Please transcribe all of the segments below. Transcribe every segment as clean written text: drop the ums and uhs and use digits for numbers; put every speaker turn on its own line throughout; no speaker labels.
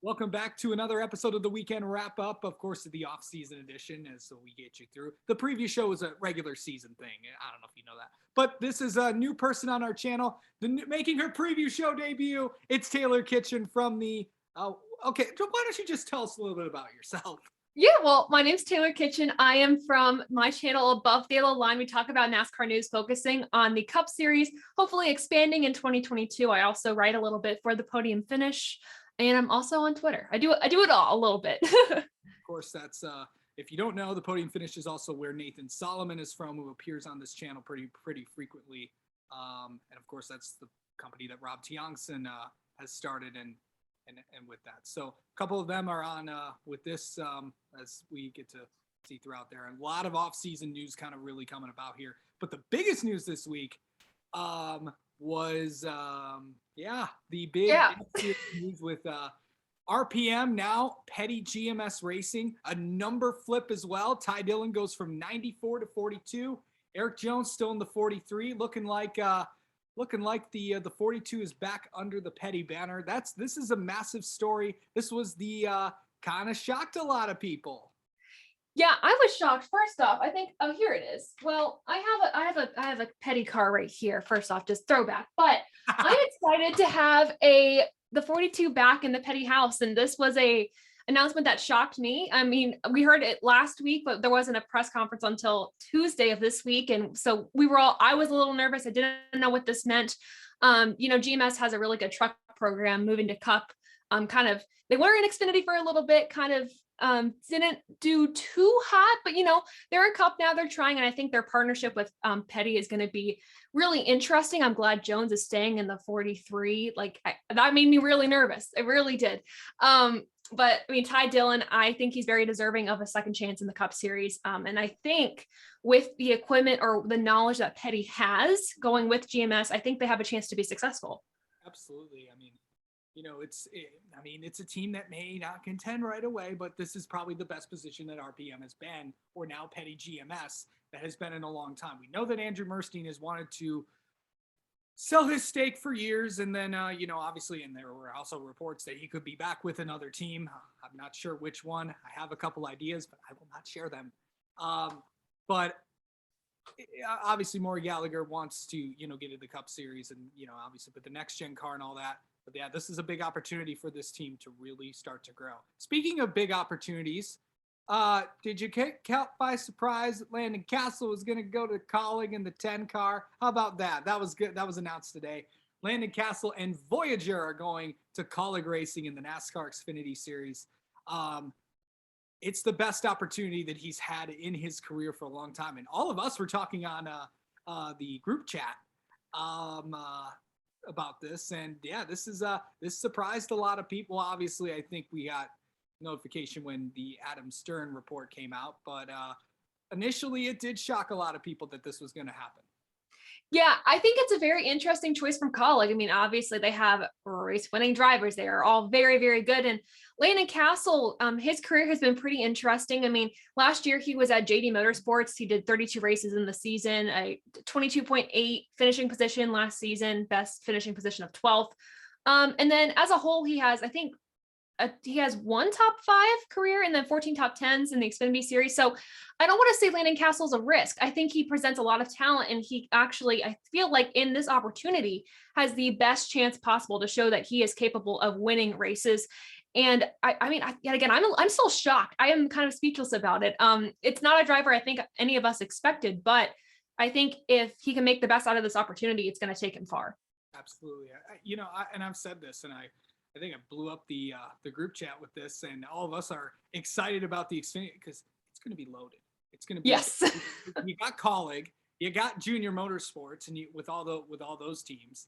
Welcome back to another episode of the Weekend Wrap Up, of course, the off-season edition, as so we get you through. The previous show was a regular season thing. I don't know if you know that, but this is a new person on our channel, making her preview show debut. It's Taylor Kitchen from the. Okay, why don't you just tell us a little bit about yourself?
Yeah, well, my name's Taylor Kitchen. I am from my channel Above the Yellow Line. We talk about NASCAR news focusing on the Cup Series, hopefully expanding in 2022. I also write a little bit for the Podium Finish, and I'm also on Twitter. I do it all a little bit.
Of course, that's if you don't know, the Podium Finish is also where Nathan Solomon is from, who appears on this channel pretty frequently. And of course, that's the company that Rob Tiongson has started and with that. So a couple of them are on with this as we get to see throughout there. And a lot of off-season news kind of really coming about here. But the biggest news this week was the big news with RPM now Petty GMS Racing, a number flip as well. Ty Dillon goes from 94 to 42. Eric Jones still in the 43, looking like the 42 is back under the Petty banner. This is a massive story. This was the kind of shocked a lot of people.
Yeah, I was shocked. First off, I think, oh, here it is. Well, I have a Petty car right here. First off, just throwback. But I'm excited to have the 42 back in the Petty house, and this was a announcement that shocked me. I mean, we heard it last week, but there wasn't a press conference until Tuesday of this week, and so I was a little nervous. I didn't know what this meant. GMS has a really good truck program. Moving to Cup, they were in Xfinity for a little bit, kind of didn't do too hot, but they're in Cup now. They're trying, and I think their partnership with Petty is going to be really interesting. I'm glad Jones is staying in the 43. That made me really nervous. It really did. But I mean, Ty Dillon, I think he's very deserving of a second chance in the Cup Series. And I think with the equipment or the knowledge that Petty has going with GMS, I think they have a chance to be successful.
Absolutely. I mean, it's a team that may not contend right away, but this is probably the best position that RPM has been, or now Petty GMS, that has been in a long time. We know that Andrew Murstein has wanted to sell his stake for years, and then, obviously, and there were also reports that he could be back with another team. I'm not sure which one. I have a couple ideas, but I will not share them. But obviously, Maury Gallagher wants to, get into the Cup Series and, obviously, with the next-gen car and all that. But yeah, this is a big opportunity for this team to really start to grow. Speaking of big opportunities, did you get caught by surprise that Landon Castle was going to go to Colling in the 10 car? How about that? That was good. That was announced today. Landon Castle and Voyager are going to Colling Racing in the NASCAR Xfinity Series. It's the best opportunity that he's had in his career for a long time. And all of us were talking on the group chat about this, and yeah, this surprised a lot of people. Obviously, I think we got notification when the Adam Stern report came out, but initially it did shock a lot of people that this was going to happen.
Yeah, I think it's a very interesting choice from Colleague. I mean, obviously they have race-winning drivers. They are all very, very good. And Landon Castle, his career has been pretty interesting. I mean, last year he was at JD Motorsports. He did 32 races in the season, a 22.8 finishing position last season, best finishing position of 12th. And then as a whole, he has, I think, he has one top 5 career and then 14 top 10s in the Xfinity Series. So I don't want to say Landon Castle's a risk. I think he presents a lot of talent, and he actually, I feel like in this opportunity, has the best chance possible to show that he is capable of winning races. And I'm still shocked. I am kind of speechless about it. It's not a driver I think any of us expected, but I think if he can make the best out of this opportunity, it's going to take him far.
Absolutely. And I've said this, and I think I blew up the group chat with this, and all of us are excited about the Xfinity because it's going to be loaded. It's going to be
yes.
You got Colleague, you got Junior Motorsports, and with all those teams,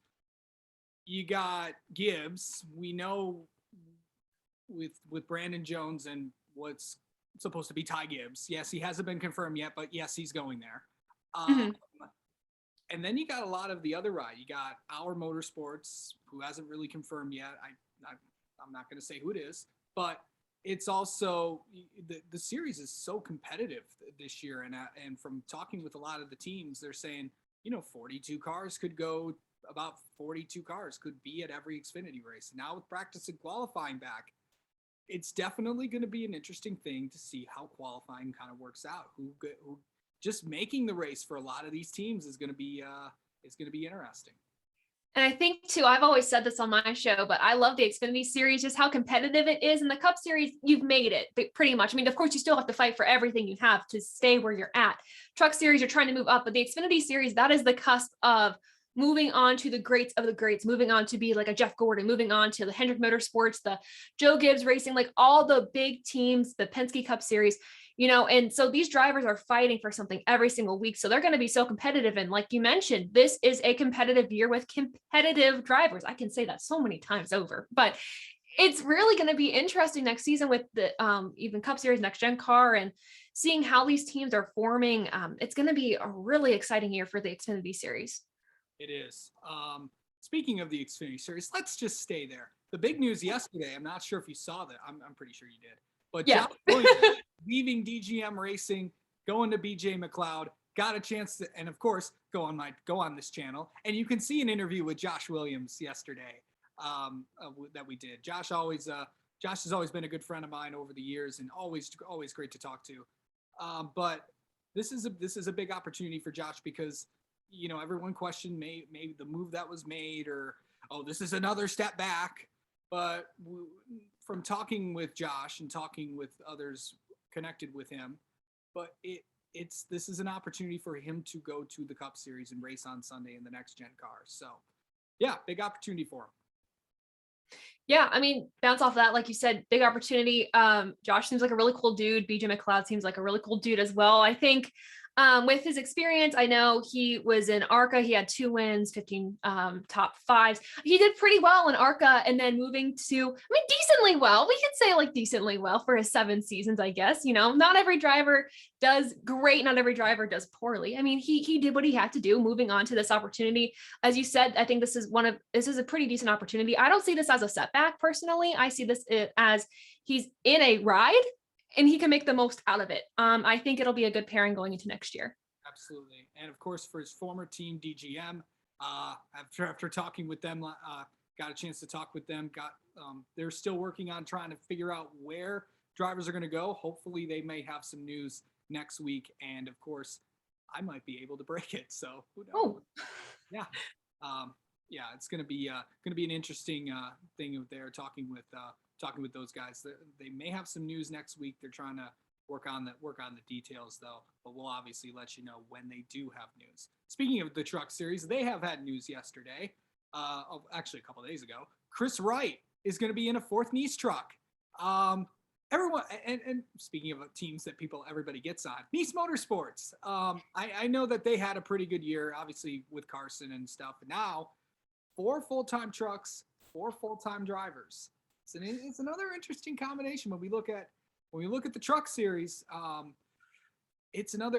you got Gibbs. We know with Brandon Jones and what's supposed to be Ty Gibbs. Yes, he hasn't been confirmed yet, but yes, he's going there. And then you got a lot of the other ride. You got Our Motorsports, who hasn't really confirmed yet. I'm not going to say who it is, but it's also the series is so competitive this year. And from talking with a lot of the teams, they're saying, 42 cars could go, about 42 cars could be at every Xfinity race. Now with practice and qualifying back, it's definitely going to be an interesting thing to see how qualifying kind of works out. Who just making the race for a lot of these teams is going to be interesting.
And I think too, I've always said this on my show, but I love the Xfinity series, just how competitive it is. In the Cup series, you've made it pretty much. I mean, of course, you still have to fight for everything you have to stay where you're at. Truck series, you're trying to move up, but the Xfinity series, that is the cusp of moving on to the greats of the greats, moving on to be like a Jeff Gordon, moving on to the Hendrick Motorsports, the Joe Gibbs Racing, like all the big teams, the Penske Cup series. And so these drivers are fighting for something every single week. So they're going to be so competitive. And like you mentioned, this is a competitive year with competitive drivers. I can say that so many times over, but it's really going to be interesting next season with the even Cup Series, Next Gen Car, and seeing how these teams are forming. It's going to be a really exciting year for the Xfinity Series.
It is. Speaking of the Xfinity Series, let's just stay there. The big news yesterday, I'm not sure if you saw that. I'm pretty sure you did. But
yeah.
Josh Williams leaving DGM Racing, going to BJ McLeod, got a chance to, and of course, go on this channel, and you can see an interview with Josh Williams yesterday that we did. Josh has always been a good friend of mine over the years, and always great to talk to. But this is a big opportunity for Josh because everyone questioned maybe the move that was made, or this is another step back. But from talking with Josh and talking with others connected with him, but this is an opportunity for him to go to the Cup Series and race on Sunday in the Next Gen car. So yeah, big opportunity for him.
Yeah, I mean, bounce off of that, like you said, big opportunity. Josh seems like a really cool dude. BJ McLeod seems like a really cool dude as well. I think with his experience, I know he was in ARCA. He had 2 wins, 15 top 5s. He did pretty well in ARCA, and then moving to, decently well. We could say like decently well for his 7 seasons, I guess. Not every driver does great. Not every driver does poorly. I mean, he did what he had to do, moving on to this opportunity. As you said, I think this is a pretty decent opportunity. I don't see this as a setback personally. I see this as he's in a ride and he can make the most out of it. I think it'll be a good pairing going into next year.
Absolutely. And of course, for his former team, DGM, after talking with them, got a chance to talk with them, they're still working on trying to figure out where drivers are going to go. Hopefully they may have some news next week. And of course, I might be able to break it. So who knows?
Oh,
yeah. Yeah, it's going to be an interesting thing of there talking with those guys. They may have some news next week. They're trying to work on the details though, but we'll obviously let you know when they do have news. Speaking of the truck series, they have had news yesterday. Actually a couple of days ago. Chris Wright is going to be in a 4th Nice truck. Everyone, and speaking of teams that everybody gets on, Nice Motorsports. I know that they had a pretty good year, obviously with Carson and stuff. But now, 4 full-time trucks, 4 full-time drivers. It's another interesting combination when we look at the truck series. It's now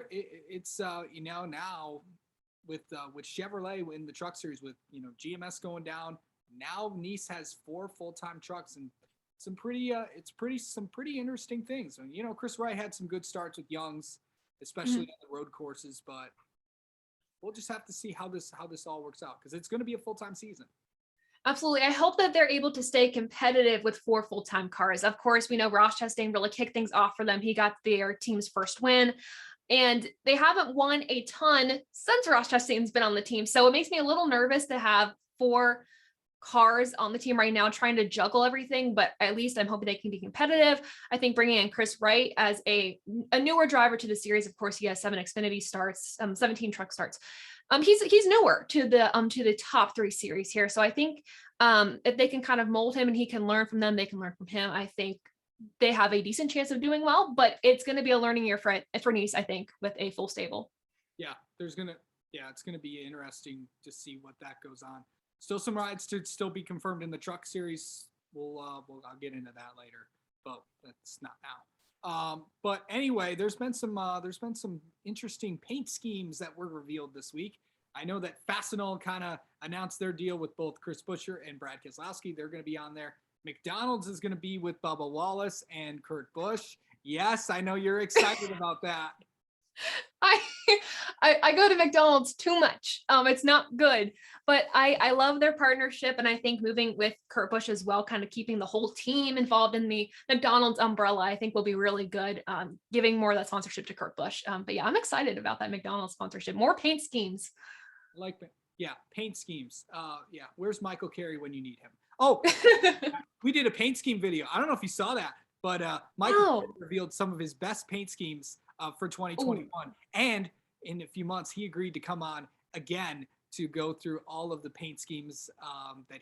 with Chevrolet in the truck series, with GMS going down. Now Nice has 4 full-time trucks and some pretty interesting things. And Chris Wright had some good starts with Youngs, especially on the road courses, but we'll just have to see how this all works out, because it's going to be a full-time season.
Absolutely. I hope that they're able to stay competitive with 4 full-time cars. Of course, we know Ross Chastain really kicked things off for them. He got their team's first win, and they haven't won a ton since Ross Chastain's been on the team. So it makes me a little nervous to have 4 cars on the team right now trying to juggle everything, but at least I'm hoping they can be competitive. I think bringing in Chris Wright as a newer driver to the series, of course, he has 7 Xfinity starts, 17 truck starts. He's newer to the top 3 series here. So I think if they can kind of mold him and he can learn from them, they can learn from him. I think they have a decent chance of doing well, but it's going to be a learning year for Nice, I think, with a full stable.
Yeah, it's going to be interesting to see what that goes on. Still some rides to still be confirmed in the truck series. I'll get into that later, but that's not now. But anyway, there's been some interesting paint schemes that were revealed this week. I know that Fastenal kind of announced their deal with both Chris Buescher and Brad Keselowski. They're going to be on there. McDonald's is going to be with Bubba Wallace and Kurt Busch. Yes, I know you're excited about that.
I, I go to McDonald's too much. It's not good, but I love their partnership, and I think moving with Kurt Busch as well, kind of keeping the whole team involved in the McDonald's umbrella, I think will be really good. Giving more of that sponsorship to Kurt Busch. But yeah, I'm excited about that McDonald's sponsorship. More paint schemes.
Like, yeah, paint schemes. Yeah, where's Michael Carey when you need him? Oh, we did a paint scheme video. I don't know if you saw that, but Michael
Oh,
revealed some of his best paint schemes for
ooh,
2021. And in a few months, he agreed to come on again to go through all of the paint schemes that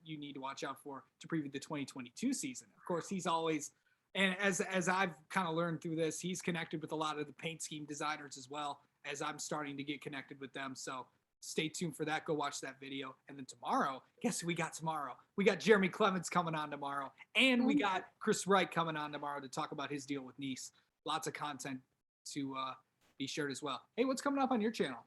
you need to watch out for to preview the 2022 season. Of course, he's always, and as I've kind of learned through this, he's connected with a lot of the paint scheme designers as well, as I'm starting to get connected with them. So stay tuned for that. Go watch that video. And then tomorrow, guess who we got tomorrow? We got Jeremy Clements coming on tomorrow. And we got Chris Wright coming on tomorrow to talk about his deal with Nice. Lots of content to be shared as well. Hey, what's coming up on your channel?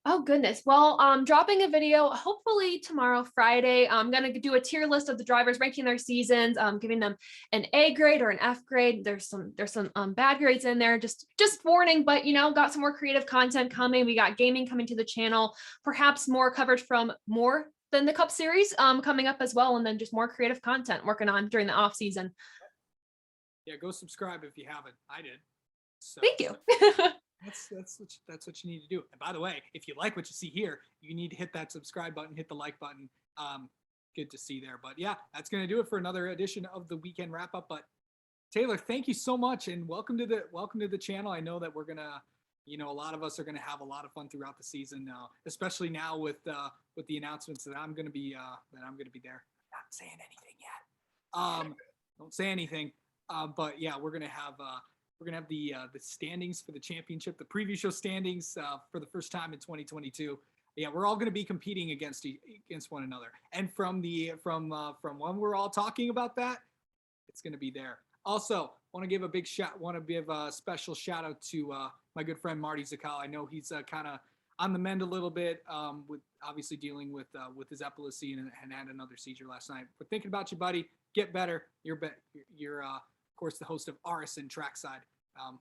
oh goodness. Well, dropping a video hopefully tomorrow, Friday. I'm gonna do a tier list of the drivers, ranking their seasons, giving them an A grade or an F grade. There's some bad grades in there. Just warning, but got some more creative content coming. We got gaming coming to the channel, perhaps more coverage from more than the Cup Series coming up as well, and then just more creative content working on during the off season.
Yeah, go subscribe if you haven't. I did. So
Thank you.
that's what you need to do. And by the way, if you like what you see here, you need to hit that subscribe button, hit the like button. Good to see there. But yeah, that's gonna do it for another edition of the weekend wrap up. But Taylor, thank you so much, and welcome to the channel. I know that we're gonna, a lot of us are gonna have a lot of fun throughout the season now, especially now with the announcements that I'm gonna be there. Not saying anything yet. Don't say anything. But yeah, we're gonna have the standings for the championship, the preview show standings for the first time in 2022. Yeah, we're all going to be competing against one another. And from when we're all talking about that, it's going to be there. Also, want to give a special shout out to my good friend Marty Zakal. I know he's kind of on the mend a little bit with obviously dealing with his epilepsy and had another seizure last night. We're thinking about you, buddy. Get better. You're of course the host of RSN Trackside.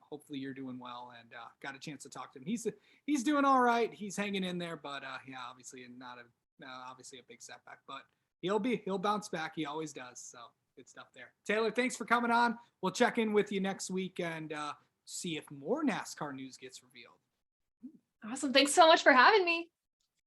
Hopefully you're doing well, and got a chance to talk to him. He's doing all right. He's hanging in there, but yeah, obviously not obviously a big setback, but he'll bounce back. He always does. So good stuff there. Taylor, thanks for coming on. We'll check in with you next week and see if more NASCAR news gets revealed.
Awesome. Thanks so much for having me.